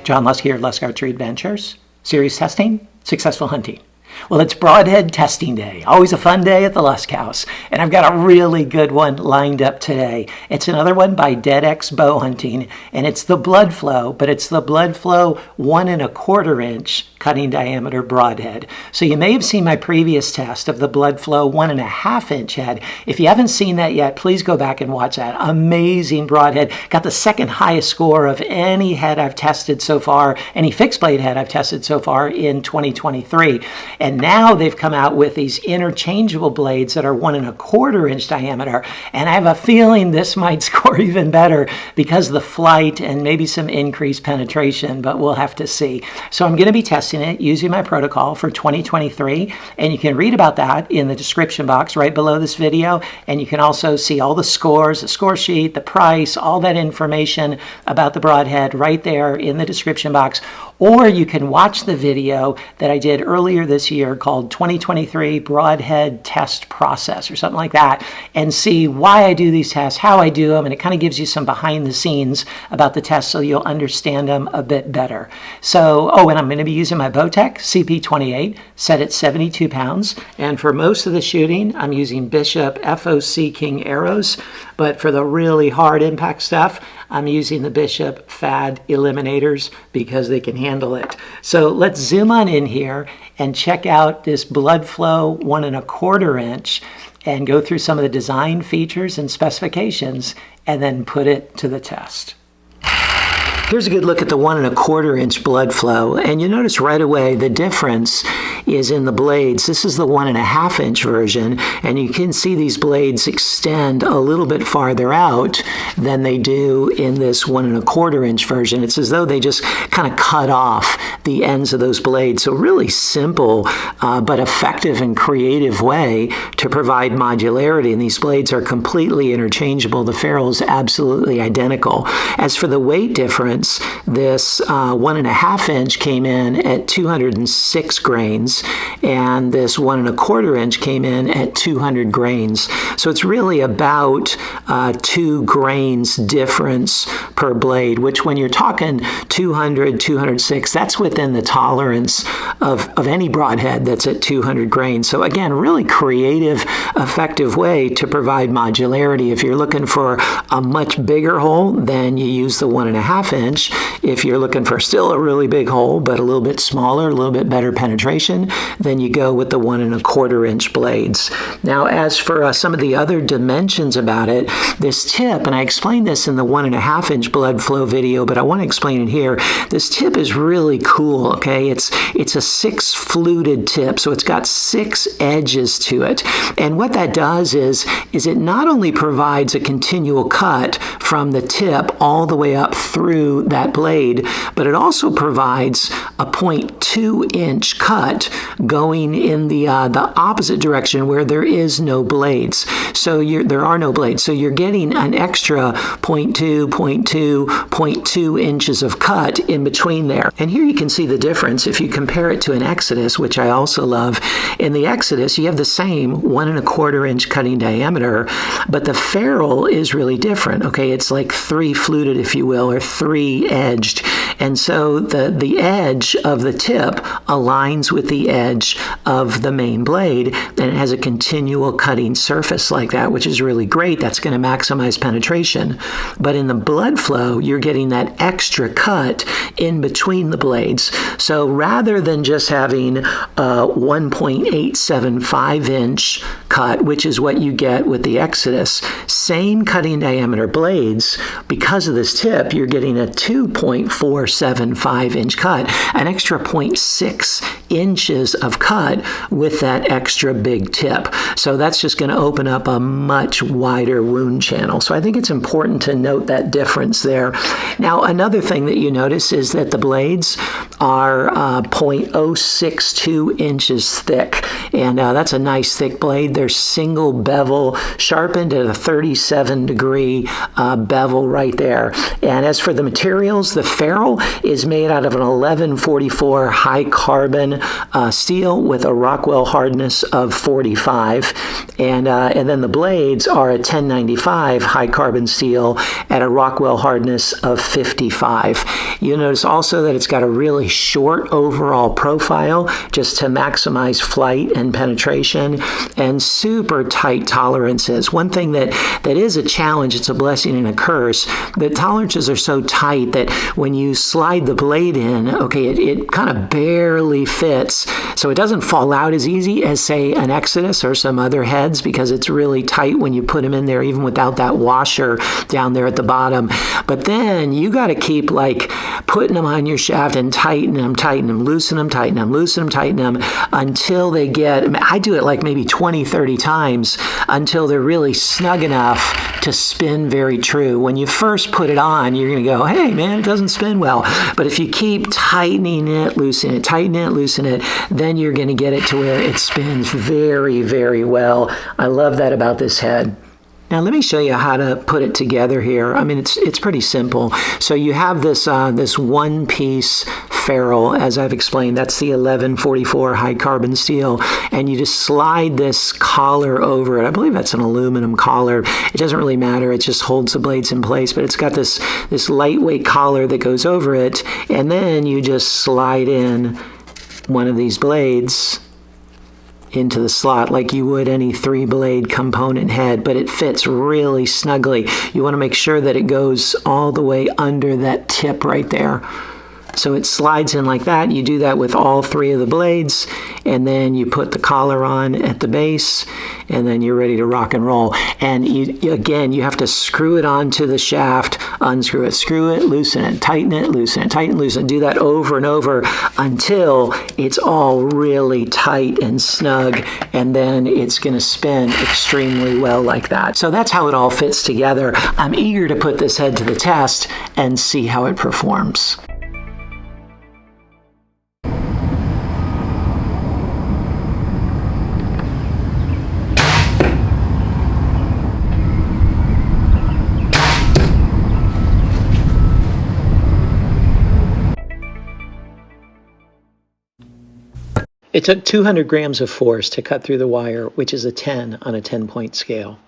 John Lusk here, Lusk Archery Adventures. Serious testing, successful hunting. Well, it's Broadhead testing day. Always a fun day at the Lusk House. And I've got a really good one lined up today. It's another one by DeadX Bowhunting, and it's the BloodFlow, but it's the BloodFlow 1 1/4 inch cutting diameter broadhead. So you may have seen my previous test of the BloodFlow 1 1/2 inch head. If you haven't seen that yet, please go back and watch that. Amazing broadhead. Got the second highest score of any head I've tested so far, any fixed blade head I've tested so far in 2023. And now they've come out with these interchangeable blades that are 1 1/4 inch diameter. And I have a feeling this might score even better because of the flight and maybe some increased penetration, but we'll have to see. So I'm going to be testing it using my protocol for 2023. And you can read about that in the description box right below this video. And you can also see all the scores, the score sheet, the price, all that information about the broadhead right there in the description box. Or you can watch the video that I did earlier this year called 2023 Broadhead Test Process or something like that, and see why I do these tests, how I do them, and it kind of gives you some behind the scenes about the tests so you'll understand them a bit better. So, and I'm going to be using my Bowtech CP28 set at 72 pounds, and for most of the shooting I'm using Bishop FOC King arrows, but for the really hard impact stuff I'm using the Bishop FAD Eliminators because they can handle it. So let's zoom on in here and check out this BloodFlow 1 1/4 inch and go through some of the design features and specifications and then put it to the test. Here's a good look at the 1 1/4 inch BloodFlow, and you notice right away the difference is in the blades. This is the 1 1/2 inch version, and you can see these blades extend a little bit farther out than they do in this 1 1/4 inch version. It's as though they just kind of cut off the ends of those blades. So really simple but effective and creative way to provide modularity, and these blades are completely interchangeable. The ferrule is absolutely identical. As for the weight difference, this 1 1/2 inch came in at 206 grains, and this 1 1/4 inch came in at 200 grains. So it's really about 2 grains difference per blade, which when you're talking 200, 206, that's within the tolerance of any broadhead that's at 200 grains. So again, really creative, effective way to provide modularity. If you're looking for a much bigger hole, then you use the 1 1/2 inch. If you're looking for still a really big hole, but a little bit smaller, a little bit better penetration, then you go with the 1 1/4 inch blades. Now, as for some of the other dimensions about it, this tip, and I explained this in the 1 1/2 inch BloodFlow video, but I want to explain it here. This tip is really cool, okay? It's a 6 fluted tip, so it's got 6 edges to it. And what that does is it not only provides a continual cut from the tip all the way up through that blade, but it also provides a 0.2 inch cut going in the opposite direction where there is no blades. So there are no blades. So you're getting an extra 0.2 inches of cut in between there. And here you can see the difference if you compare it to an Exodus, which I also love. In the Exodus, you have the same 1 1/4 inch cutting diameter, but the ferrule is really different. Okay, it's like 3 fluted, if you will, or 3 edged, and so the edge of the tip aligns with the edge of the main blade, and it has a continual cutting surface like that, which is really great. That's going to maximize penetration. But in the BloodFlow, you're getting that extra cut in between the blades. So rather than just having a 1.875 inch cut, which is what you get with the Exodus, same cutting diameter blades, because of this tip, you're getting a 2.475 inch cut, an extra 0.6 inches of cut with that extra big tip. So that's just going to open up a much wider wound channel. So I think it's important to note that difference there. Now, another thing that you notice is that the blades are 0.062 inches thick, and that's a nice thick blade. They're single bevel, sharpened at a 37-degree bevel right there. And as for the materials, the ferrule is made out of an 1144 high carbon carbon steel with a Rockwell hardness of 45, and then the blades are a 1095 high carbon steel at a Rockwell hardness of 55. You'll notice also that it's got a really short overall profile just to maximize flight and penetration, and super tight tolerances. One thing that is a challenge, it's a blessing and a curse, the tolerances are so tight that when you slide the blade in, okay, it kind of barely fits, so it doesn't fall out as easy as, say, an Exodus or some other heads, because it's really tight when you put them in there, even without that washer down there at the bottom. But then you got to keep like putting them on your shaft and tighten them, loosen them, tighten them, loosen them, tighten them, until they get, I do it like maybe 20, 30 times until they're really snug enough to spin very true. When you first put it on, you're going to go, hey man, it doesn't spin well. But if you keep tightening it, loosen it, tighten it, loosen it, then you're going to get it to where it spins very, very well. I love that about this head. Now let me show you how to put it together here. I mean, it's pretty simple. So you have this this one-piece ferrule, as I've explained. That's the 1144 high carbon steel, and you just slide this collar over it. I believe that's an aluminum collar. It doesn't really matter. It just holds the blades in place, but it's got this lightweight collar that goes over it, and then you just slide in one of these blades into the slot like you would any 3-blade component head, but it fits really snugly. You want to make sure that it goes all the way under that tip right there. So it slides in like that. You do that with all 3 of the blades, and then you put the collar on at the base, and then you're ready to rock and roll. And again, you have to screw it onto the shaft, unscrew it, screw it, loosen it, tighten it, loosen it, tighten, loosen it. Do that over and over until it's all really tight and snug, and then it's going to spin extremely well like that. So that's how it all fits together. I'm eager to put this head to the test and see how it performs. It took 200 grams of force to cut through the wire, which is a 10 on a 10-point scale.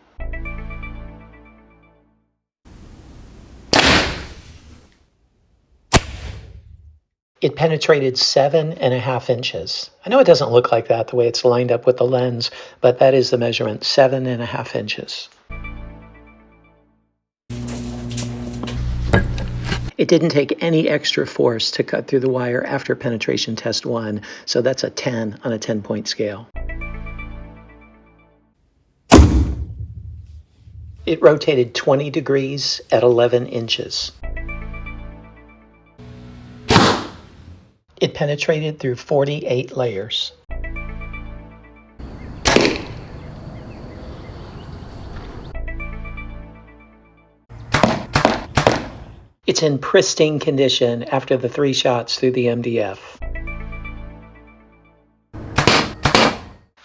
It penetrated 7.5 inches. I know it doesn't look like that the way it's lined up with the lens, but that is the measurement, 7.5 inches. It didn't take any extra force to cut through the wire after penetration test 1, so that's a 10 on a 10-point scale. It rotated 20 degrees at 11 inches. It penetrated through 48 layers. It's in pristine condition after the 3 shots through the MDF.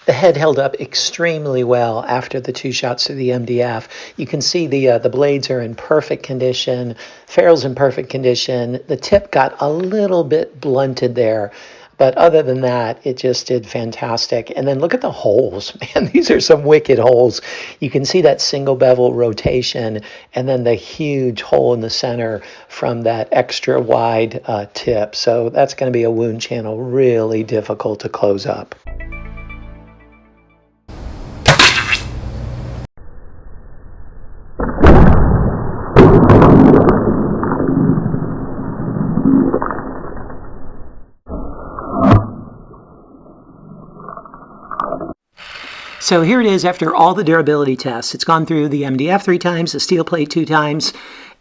The head held up extremely well after the 2 shots through the MDF. You can see the blades are in perfect condition, ferrule's in perfect condition. The tip got a little bit blunted there, but other than that, it just did fantastic. And then look at the holes. Man, these are some wicked holes. You can see that single bevel rotation and then the huge hole in the center from that extra wide tip. So that's going to be a wound channel really difficult to close up. So here it is after all the durability tests. It's gone through the MDF 3 times, the steel plate 2 times,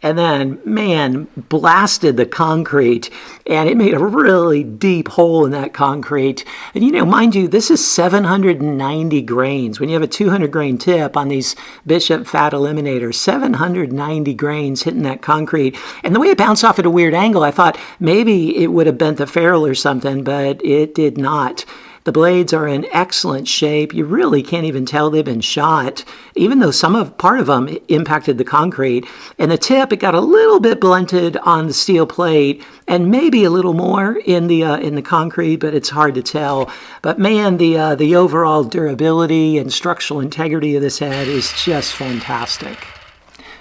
and then, man, blasted the concrete, and it made a really deep hole in that concrete. And, you know, mind you, this is 790 grains. When you have a 200 grain tip on these Bishop Fat Eliminators, 790 grains hitting that concrete. And the way it bounced off at a weird angle, I thought maybe it would have bent the ferrule or something, but it did not. The blades are in excellent shape. You really can't even tell they've been shot, even though part of them impacted the concrete. And the tip, it got a little bit blunted on the steel plate, and maybe a little more in the concrete, but it's hard to tell. But man, the overall durability and structural integrity of this head is just fantastic.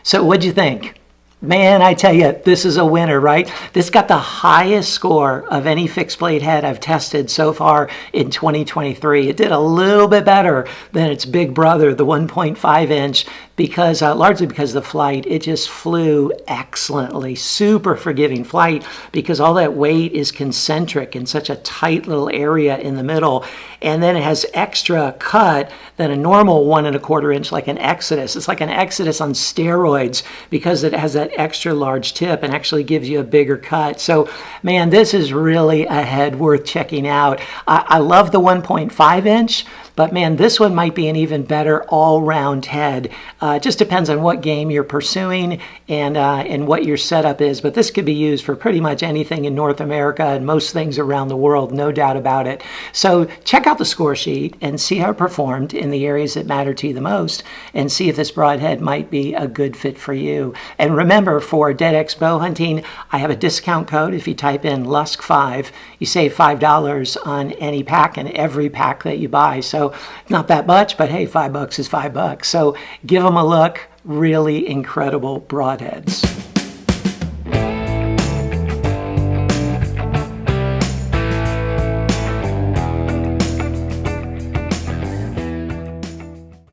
So what'd you think? Man, I tell you, this is a winner, right? This got the highest score of any fixed blade head I've tested so far in 2023. It did a little bit better than its big brother, the 1.5 inch, because largely because of the flight. It just flew excellently. Super forgiving flight because all that weight is concentric in such a tight little area in the middle. And then it has extra cut than a normal 1.25 inch, like an Exodus. It's like an Exodus on steroids because it has that extra large tip and actually gives you a bigger cut. So man, this is really a head worth checking out. I love the 1.5 inch, but man, this one might be an even better all-round head. It just depends on what game you're pursuing and what your setup is. But this could be used for pretty much anything in North America and most things around the world, no doubt about it. So check out the score sheet and see how it performed in the areas that matter to you the most, and see if this broadhead might be a good fit for you. And remember, for DeadX bow hunting, I have a discount code. If you type in LUSK5, you save $5 on any pack and every pack that you buy. So not that much, but hey, $5 is $5. So give them a look. Really incredible broadheads.